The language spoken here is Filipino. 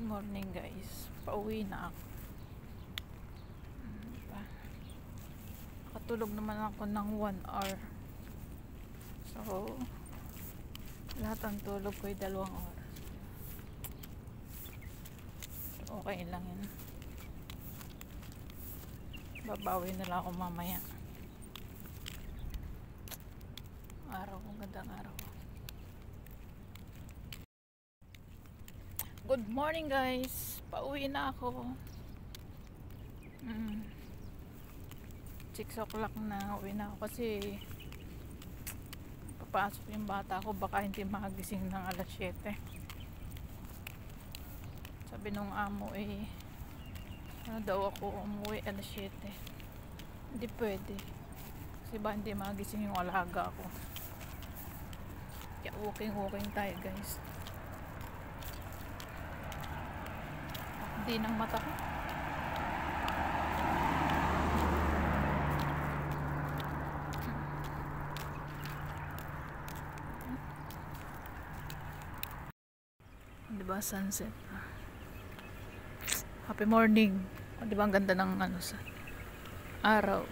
Morning guys, pauwi na ako. Diba? Nakatulog naman ako ng 1 hour. So lahat ang tulog ko ay 2 oras. So, okay lang yun. Babawi na lang ako mamaya. Araw, gandang araw. Good morning guys, pauwi na ako. 6 o'clock na uwi na ako kasi papasok yung bata ko, baka hindi magising ng alas 7. Sabi nung amo ano daw ako umuwi alas 7. Hindi pwede kasi ba hindi magising yung alaga ko. Kaya walking tayo guys. Hindi ng mata ko. Diba sunset? Happy morning. Diba ang ganda ng sa araw.